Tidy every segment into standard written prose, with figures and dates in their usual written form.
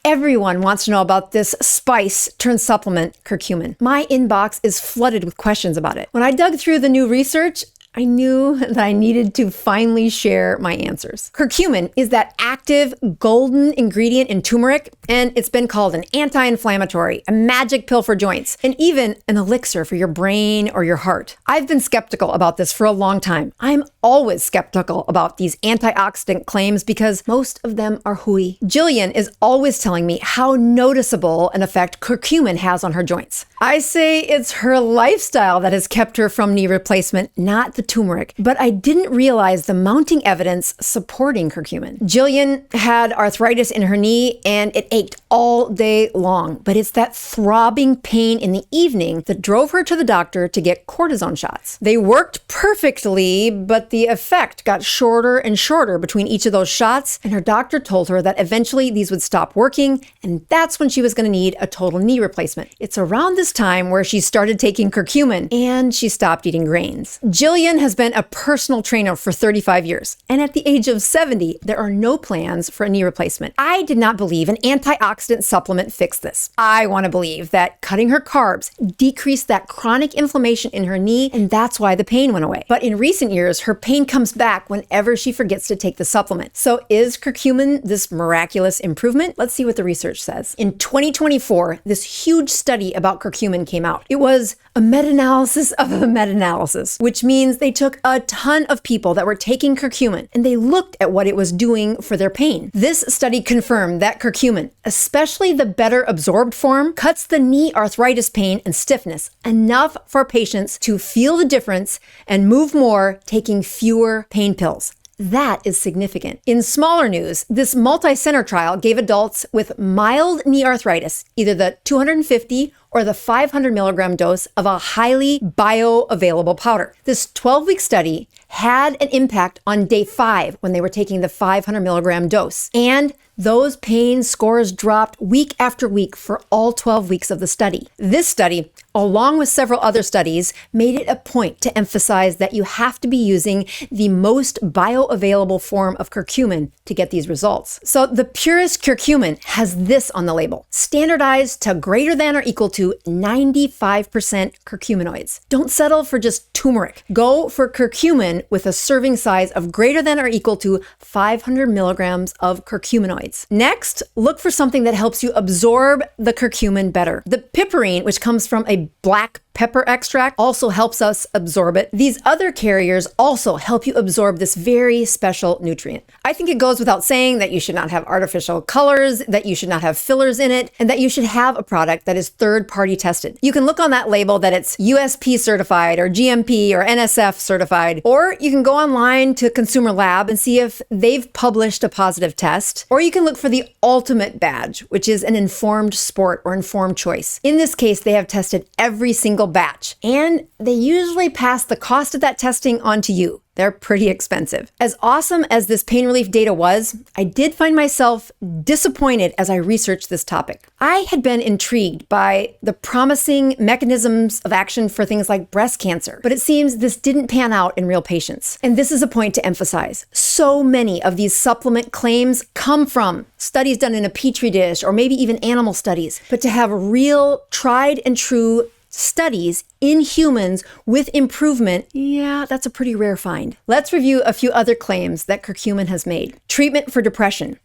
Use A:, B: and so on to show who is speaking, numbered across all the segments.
A: Everyone wants to know about this spice turned supplement, curcumin. My inbox is flooded with questions about it. When I dug through the new research, I knew that I needed to finally share my answers. Curcumin is that active golden ingredient in turmeric, and it's been called an anti-inflammatory, a magic pill for joints, and even an elixir for your brain or your heart. I've been skeptical about this for a long time. I'm always skeptical about these antioxidant claims because most of them are hooey. Jillian is always telling me how noticeable an effect curcumin has on her joints. I say it's her lifestyle that has kept her from knee replacement, not the turmeric, but I didn't realize the mounting evidence supporting curcumin. Jillian had arthritis in her knee and it ached all day long, but it's that throbbing pain in the evening that drove her to the doctor to get cortisone shots. They worked perfectly, but the effect got shorter and shorter between each of those shots, and her doctor told her that eventually these would stop working, and that's when she was going to need a total knee replacement. It's around this time where she started taking curcumin and she stopped eating grains. Jillian has been a personal trainer for 35 years, and at the age of 70, there are no plans for a knee replacement. I did not believe an antioxidant supplement fixed this. I want to believe that cutting her carbs decreased that chronic inflammation in her knee, and that's why the pain went away. But in recent years, her pain comes back whenever she forgets to take the supplement. So is curcumin this miraculous improvement? Let's see what the research says. In 2024, this huge study about curcumin came out. It was a meta-analysis of a meta-analysis, which means they took a ton of people that were taking curcumin and they looked at what it was doing for their pain. This study confirmed that curcumin, especially the better absorbed form, cuts the knee arthritis pain and stiffness enough for patients to feel the difference and move more, taking fewer pain pills. That is significant. In smaller news, this multi-center trial gave adults with mild knee arthritis either the 250 or the 500 milligram dose of a highly bioavailable powder. This 12-week study had an impact on day 5 when they were taking the 500 milligram dose. And those pain scores dropped week after week for all 12 weeks of the study. This study, along with several other studies, made it a point to emphasize that you have to be using the most bioavailable form of curcumin to get these results. So the purest curcumin has this on the label: standardized to greater than or equal to 95% curcuminoids. Don't settle for just turmeric. Go for curcumin with a serving size of greater than or equal to 500 milligrams of curcuminoids. Next, look for something that helps you absorb the curcumin better. The piperine, which comes from a black pepper extract, also helps us absorb it. These other carriers also help you absorb this very special nutrient. I think it goes without saying that you should not have artificial colors, that you should not have fillers in it, and that you should have a product that is third-party tested. You can look on that label that it's USP certified or GMP or NSF certified, or you can go online to Consumer Lab and see if they've published a positive test, or you can look for the ultimate badge, which is an informed sport or informed choice. In this case, they have tested every single batch, and they usually pass the cost of that testing on to you. They're pretty expensive. As awesome as this pain relief data was, I did find myself disappointed as I researched this topic. I had been intrigued by the promising mechanisms of action for things like breast cancer, but it seems this didn't pan out in real patients. And this is a point to emphasize. So many of these supplement claims come from studies done in a petri dish or maybe even animal studies, but to have real, tried and true studies in humans with improvement, yeah, that's a pretty rare find. Let's review a few other claims that curcumin has made. Treatment for depression.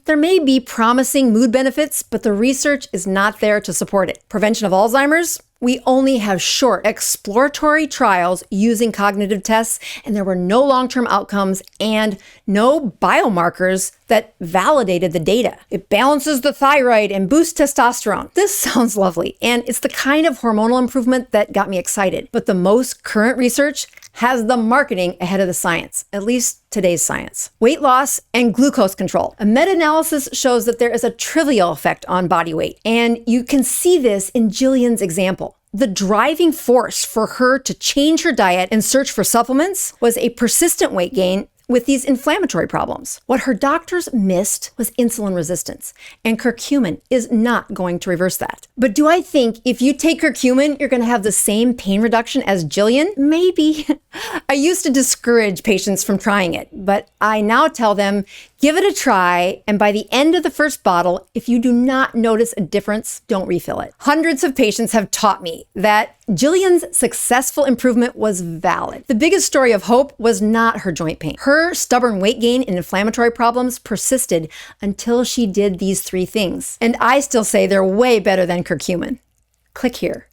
A: There may be promising mood benefits, but the research is not there to support it. Prevention of Alzheimer's. We only have short exploratory trials using cognitive tests, and there were no long-term outcomes and no biomarkers that validated the data. It balances the thyroid and boosts testosterone. This sounds lovely, and it's the kind of hormonal improvement that got me excited. But the most current research has the marketing ahead of the science, at least today's science. Weight loss and glucose control. A meta-analysis shows that there is a trivial effect on body weight, and you can see this in Jillian's example. The driving force for her to change her diet and search for supplements was a persistent weight gain with these inflammatory problems. What her doctors missed was insulin resistance, and curcumin is not going to reverse that. But do I think if you take curcumin, you're going to have the same pain reduction as Jillian? Maybe. I used to discourage patients from trying it, but I now tell them Give it a try, and by the end of the first bottle, if you do not notice a difference, don't refill it. Hundreds of patients have taught me that Jillian's successful improvement was valid. The biggest story of hope was not her joint pain. Her stubborn weight gain and inflammatory problems persisted until she did these 3 things. And I still say they're way better than curcumin. Click here.